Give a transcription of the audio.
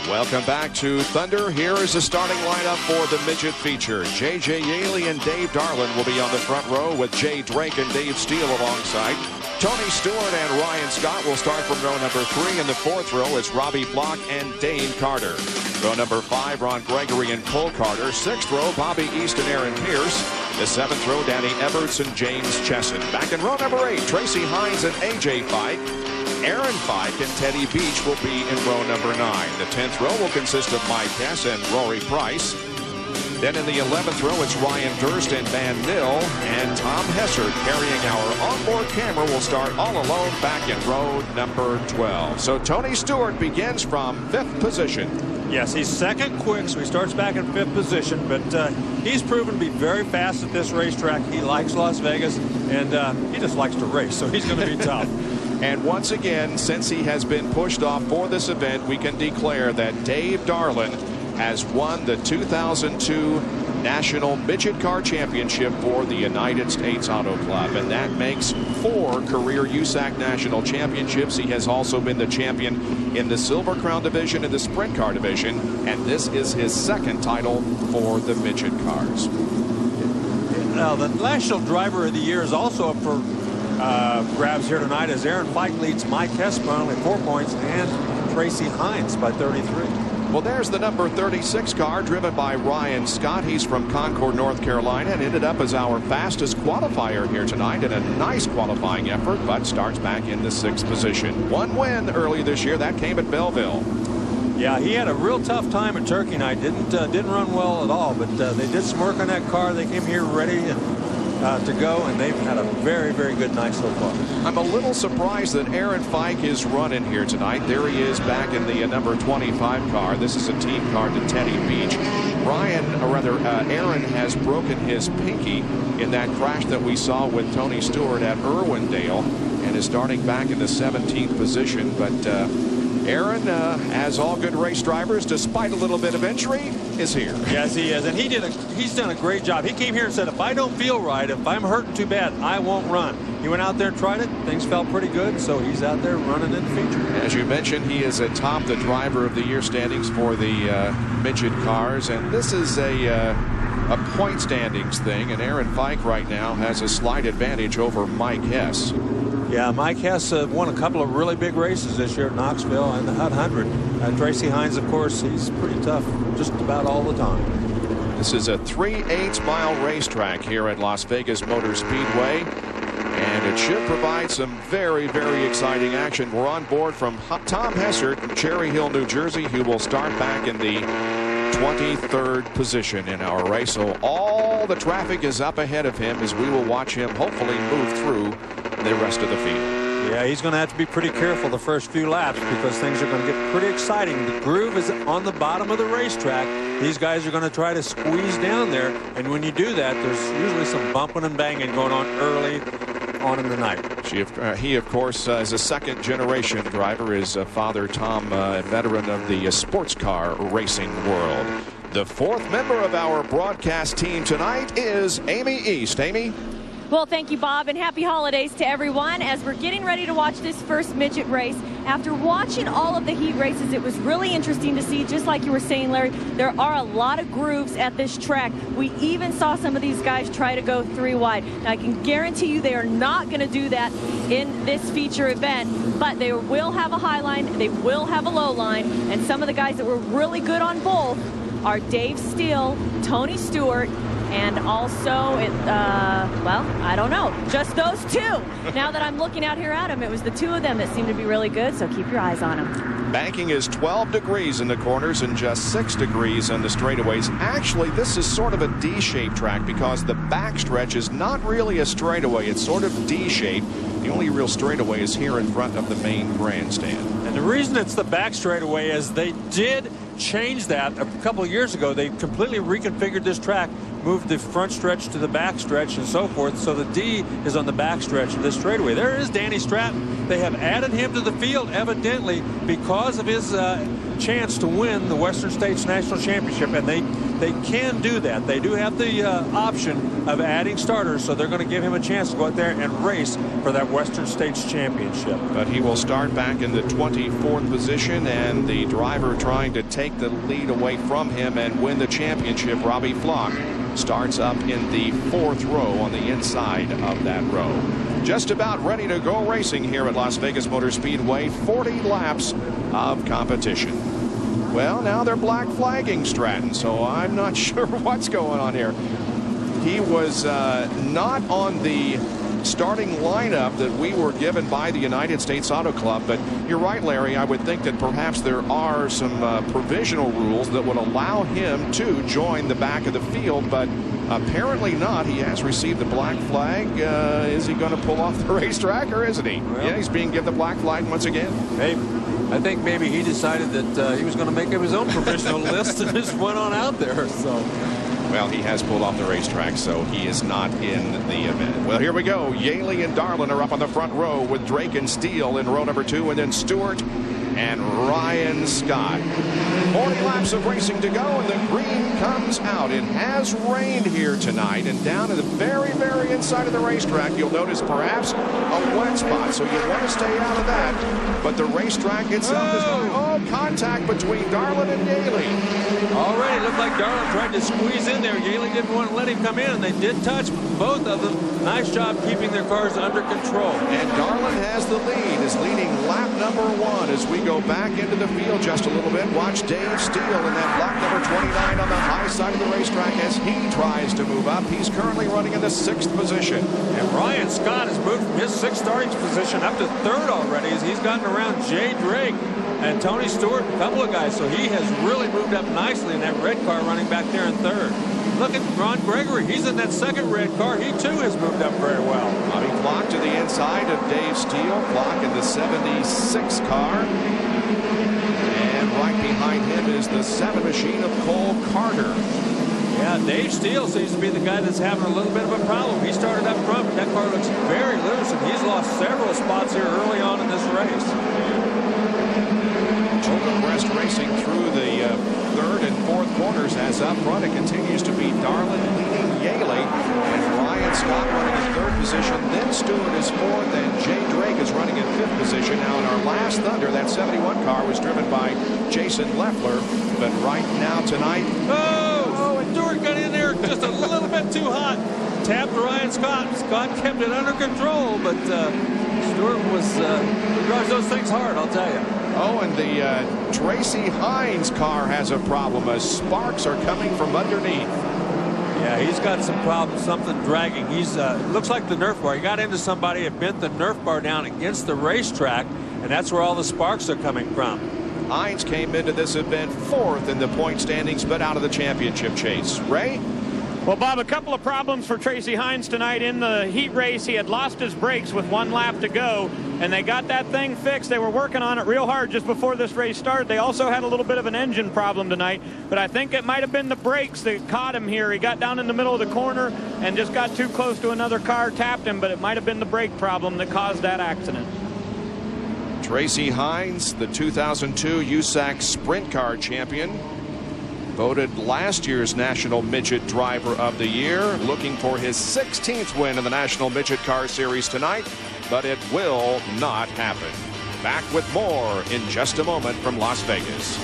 Welcome back to Thunder. Here is the starting lineup for the midget feature. J.J. Yaley and Dave Darlin will be on the front row with Jay Drake and Dave Steele alongside. Tony Stewart and Ryan Scott will start from row number 3. In the 4th row, it's Robbie Block and Dane Carter. Row number 5, Ron Gregory and Cole Carter. 6th row, Bobby East and Aaron Pierce. The 7th row, Danny Everts and James Chesson. Back in row number 8, Tracy Hines and A.J. Fike. Aaron Fike and Teddy Beach will be in row number 9. The 10th row will consist of Mike Hess and Rory Price. Then in the 11th row, it's Ryan Durst and Van Mill, and Tom Hessert carrying our onboard camera will start all alone back in row number 12. So Tony Stewart begins from 5th position. Yes, he's second quick, so he starts back in 5th position, but he's proven to be very fast at this racetrack. He likes Las Vegas, and he just likes to race, so he's going to be tough. And once again, since he has been pushed off for this event, we can declare that Dave Darlin has won the 2002 National Midget Car Championship for the United States Auto Club. And that makes 4 career USAC National Championships. He has also been the champion in the Silver Crown Division and the Sprint Car Division. And this is his 2nd title for the midget cars. Now, the National Driver of the Year is also up for grabs here tonight, as Aaron Fike leads Mike Hess by only 4 points and Tracy Hines by 33. Well, there's the number 36 car driven by Ryan Scott. He's from Concord, North Carolina, and ended up as our fastest qualifier here tonight in a nice qualifying effort, but starts back in the 6th position. 1 win early this year. That came at Belleville. Yeah, he had a real tough time at Turkey Night. Didn't run well at all, but they did some work on that car. They came here ready and to go, and they've had a very, very good night so far. I'm a little surprised that Aaron Fike is running here tonight. There he is back in the number 25 car. This is a team car to Teddy Beach. Aaron has broken his pinky in that crash that we saw with Tony Stewart at Irwindale and is starting back in the 17th position. But Aaron, as all good race drivers, despite a little bit of injury, is here. Yes, he is, and he's done a great job. He came here and said, if I don't feel right, if I'm hurting too bad, I won't run. He went out there and tried it. Things felt pretty good, so he's out there running in the feature. As you mentioned, he is atop the Driver of the Year standings for the midget cars, and this is a point standings thing, and Aaron Fike right now has a slight advantage over Mike Hess. Yeah, Mike Hess won a couple of really big races this year at Knoxville and the Hut 100. Tracy Hines, of course, he's pretty tough just about all the time. This is a 3/8 mile racetrack here at Las Vegas Motor Speedway, and it should provide some very, very exciting action. We're on board from Tom Hessert from Cherry Hill, New Jersey, who will start back in the 23rd position in our race. So all the traffic is up ahead of him as we will watch him hopefully move through the rest of the field. Yeah, he's going to have to be pretty careful the first few laps because things are going to get pretty exciting. The groove is on the bottom of the racetrack. These guys are going to try to squeeze down there, and when you do that, there's usually some bumping and banging going on early on in the night. He, of course, is a second-generation driver. His father, Tom, a veteran of the sports car racing world. The 4th member of our broadcast team tonight is Amy East. Amy? Well, thank you, Bob, and happy holidays to everyone. As we're getting ready to watch this first midget race, after watching all of the heat races, it was really interesting to see, just like you were saying, Larry, there are a lot of grooves at this track. We even saw some of these guys try to go 3 wide. Now, I can guarantee you they are not going to do that in this feature event, but they will have a high line, they will have a low line, and some of the guys that were really good on both are Dave Steele, Tony Stewart, and also, well, I don't know, just those 2. Now that I'm looking out here at them, it was the 2 of them that seemed to be really good, so keep your eyes on them. Banking is 12 degrees in the corners and just 6 degrees on the straightaways. Actually, this is sort of a D-shaped track because the backstretch is not really a straightaway. It's sort of D-shaped. The only real straightaway is here in front of the main grandstand. And the reason it's the back straightaway is they did change that a couple of years ago. They completely reconfigured this track, moved the front stretch to the back stretch and so forth. So the D is on the back stretch of this straightaway. There is Danny Stratton. They have added him to the field evidently because of his chance to win the Western States National Championship, and they can do that. They do have the option of adding starters, so they're going to give him a chance to go out there and race for that Western States Championship. But he will start back in the 24th position, and the driver trying to take the lead away from him and win the championship, Robbie Flock, starts up in the 4th row on the inside of that row. Just about ready to go racing here at Las Vegas Motor Speedway. 40 laps of competition. Well, now they're black flagging Stratton, so I'm not sure what's going on here. He was not on the starting lineup that we were given by the United States Auto Club, but you're right, Larry. I would think that perhaps there are some provisional rules that would allow him to join the back of the field, but apparently not. He has received the black flag. Is he going to pull off the racetrack, or isn't he? Well, yeah, he's being given the black flag once again. Hey, I think maybe he decided that he was going to make up his own provisional list and just went on out there. So, well, he has pulled off the racetrack, so he is not in the event. Well, here we go. Yaley and Darlin are up on the front row with Drake and Steele in row number 2, and then Stewart and Ryan Scott. 40 laps of racing to go, and the green comes out. It has rained here tonight, and down to the very, very inside of the racetrack, you'll notice perhaps a wet spot, so you want to stay out of that. But the racetrack itself is going, contact between Darlin and Yaley. Already looked like Darlin tried to squeeze in there. Yaley didn't want to let him come in, and they did touch both of them. Nice job keeping their cars under control. And Darlin has the lead, is leading lap number 1 as we go back into the field just a little bit. Watch Dave Steele in that block number 29 on the high side of the racetrack as he tries to move up. He's currently running in the 6th position. And Ryan Scott has moved from his 6th starting position up to 3rd already as he's gotten around Jay Drake and Tony Stewart, a couple of guys. So he has really moved up nicely in that red car running back there in 3rd. Look at Ron Gregory. He's in that 2nd red car. He too has moved up very well. Bobby Flock to the inside of Dave Steele. Flock in the 76 car. And right behind him is the 7 machine of Cole Carter. Yeah, Dave Steele seems to be the guy that's having a little bit of a problem. He started up front, but that car looks very loose, and he's lost several spots here early on in this race. Open West racing through the 3rd and 4th corners as up front it continues to be Darlin leading Yaley, and Ryan Scott running in 3rd position. Then Stewart is 4th, and Jay Drake is running in 5th position. Now in our last Thunder, that 71 car was driven by Jason Leffler, but right now tonight, and Stewart got in there just a little bit too hot. Tapped Ryan Scott. Scott kept it under control, but Stewart was drives those things hard, I'll tell you. Oh, and the Tracy Hines car has a problem as sparks are coming from underneath. Yeah, he's got some problems, something dragging. He's looks like the Nerf bar. He got into somebody and bent the Nerf bar down against the racetrack, and that's where all the sparks are coming from. Hines came into this event 4th in the point standings, but out of the championship chase. Ray? Well, Bob, a couple of problems for Tracy Hines tonight in the heat race. He had lost his brakes with 1 lap to go, and they got that thing fixed. They were working on it real hard just before this race started. They also had a little bit of an engine problem tonight, but I think it might have been the brakes that caught him here. He got down in the middle of the corner and just got too close to another car, tapped him, but it might have been the brake problem that caused that accident. Tracy Hines, the 2002 USAC Sprint Car champion, voted last year's National Midget Driver of the Year, looking for his 16th win in the National Midget Car Series tonight, but it will not happen. Back with more in just a moment from Las Vegas.